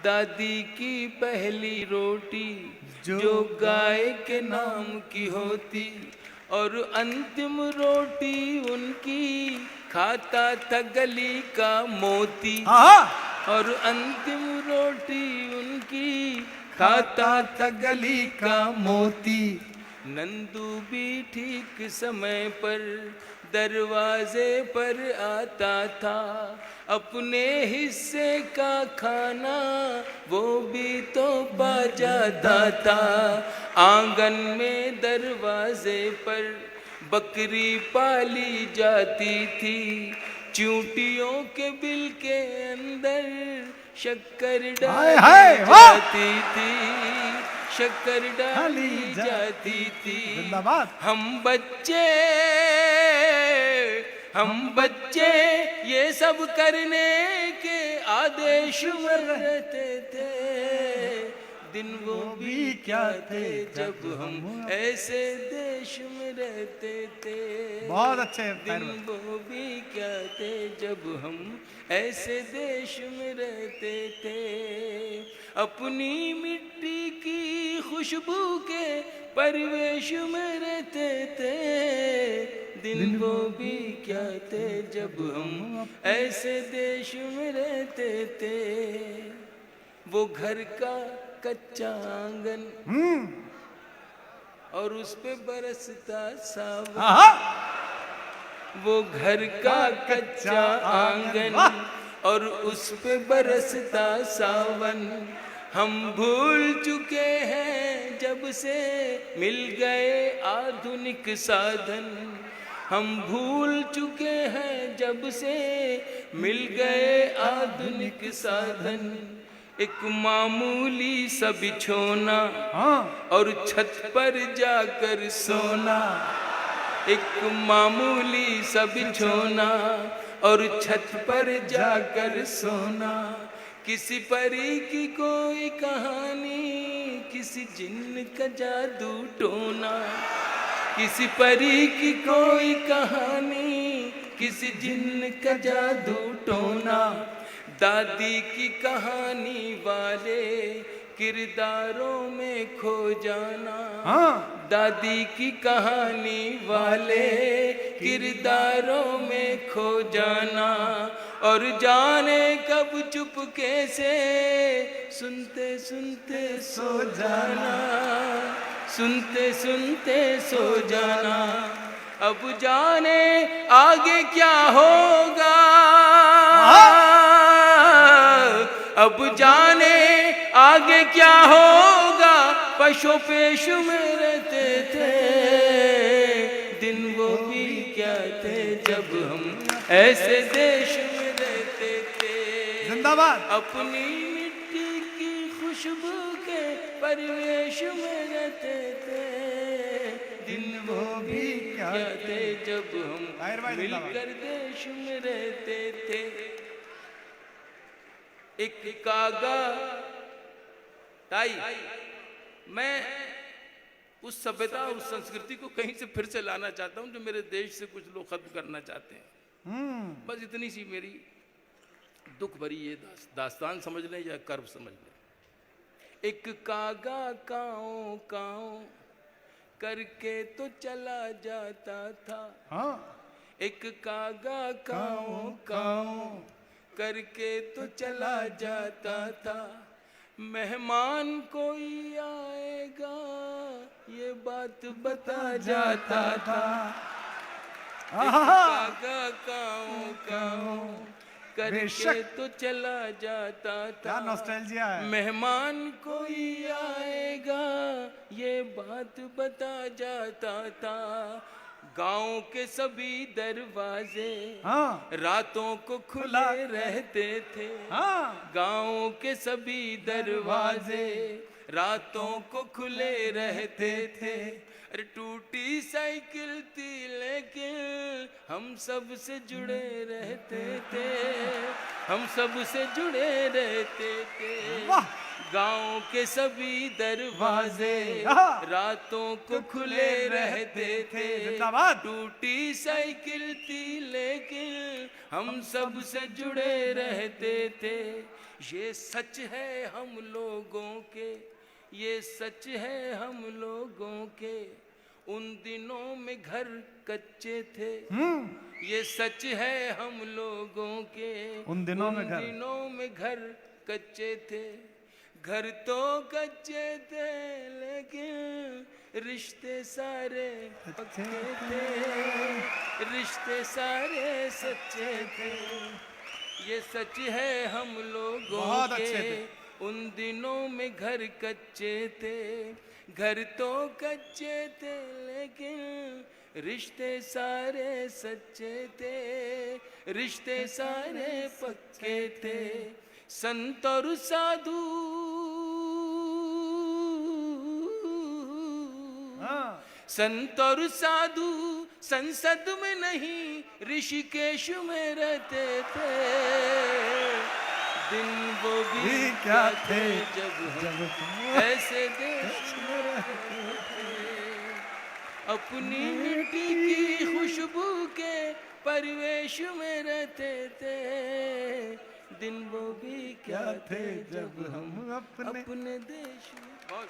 दादी की पहली रोटी जो गाय के नाम की होती, और अंतिम रोटी उनकी खाता था गली का मोती। और अंतिम रोटी उनकी खाता था गली का मोती। नंदू भी ठीक समय पर दरवाजे पर आता था, अपने हिस्से का खाना वो भी तो पा जाता था। आंगन में दरवाजे पर बकरी पाली जाती थी, चूंटियों के बिल के अंदर शक्कर डाली जाती थी, शक्कर डाली जाती थी। हम बच्चे ये सब करने के आदेश में रहते थे। दिन वो भी क्या थे जब हम ऐसे देश में रहते थे। बहुत अच्छे। दिन वो भी क्या थे जब हम ऐसे देश में रहते थे। अपनी मिट्टी की खुशबू के परिवेश में रहते थे। दिन वो भी क्या थे जब हम ऐसे देश में रहते थे। वो घर का कच्चा आंगन और उस पे बरसता सावन। वो घर का कच्चा आंगन और उस पे बरसता सावन। हम भूल चुके हैं जब से मिल गए आधुनिक साधन। हम भूल चुके हैं जब से मिल गए आधुनिक साधन। एक मामूली सा बिछोना और छत पर जाकर सोना। एक मामूली सा बिछोना और छत पर जाकर सोना। किसी परी की कोई कहानी, किसी जिन्न का जादू टोना। किसी परी की कोई कहानी, किसी जिन्न का जादू टोना। दादी की कहानी वाले किरदारों में खो जाना। दादी की कहानी वाले किरदारों में खो जाना। और जाने कब चुपके से सुनते सुनते सो जाना। सुनते सुनते सो जाना। अब जाने आगे क्या होगा। अब जाने आगे क्या होगा। पशु पेश में रहते थे। दिन वो भी क्या थे जब हम ऐसे देश में रहते थे। जिंदाबाद। अपनी मिट्टी की खुशबू के परिवेश में रहते थे। दिन वो भी क्या थे जब हम मिलकर देश में रहते थे। एक कागा ताई, मैं उस सभ्यता और उस संस्कृति को कहीं से फिर से लाना चाहता हूं जो मेरे देश से कुछ लोग खत्म करना चाहते हैं। बस इतनी सी मेरी दुख भरी ये दास्तान समझ लें या कर्व समझ लें। एक कागा काओ काओ करके तो चला जाता था। एक कागा काओ काओ करके तो चला जाता था। मेहमान कोई आएगा ये बात बता जाता था। कागा काओ काओ करके तो चला जाता था। क्या नॉस्टैल्जिया है। मेहमान कोई आएगा ये बात बता जाता था। गांव के सभी दरवाजे रातों को खुले रहते थे। गांव के सभी दरवाजे रातों को खुले रहते थे। अरे टूटी साइकिल थी लेकिन हम सब से जुड़े रहते थे। हम सब से जुड़े रहते थे। गांव के सभी दरवाजे हाँ। रातों को खुले रहते थे। जिंदाबाद। टूटी साइकिल थी लेकिन हम सब से जुड़े रहते थे। ये सच है हम लोगों के, ये सच है हम लोगों के। उन दिनों में घर कच्चे थे, ये सच है हम लोगों के। उन दिनों में घर कच्चे थे। घर तो कच्चे थे लेकिन रिश्ते सारे पक्के थे, रिश्ते सारे सच्चे थे। ये सच है हम लोगों बहुत के। अच्छे थे। उन दिनों में घर कच्चे थे, घर तो कच्चे थे लेकिन रिश्ते सारे सच्चे थे, रिश्ते सारे पक्के थे। संत और साधु हाँ। संत और साधु संसद में नहीं ऋषिकेश में रहते थे। दिन वो भी क्या थे जब हम ऐसे देश में रहते थे। अपनी मिट्टी की खुशबू के परिवेश में रहते थे। दिन वो भी क्या थे जब हम अपने देश में।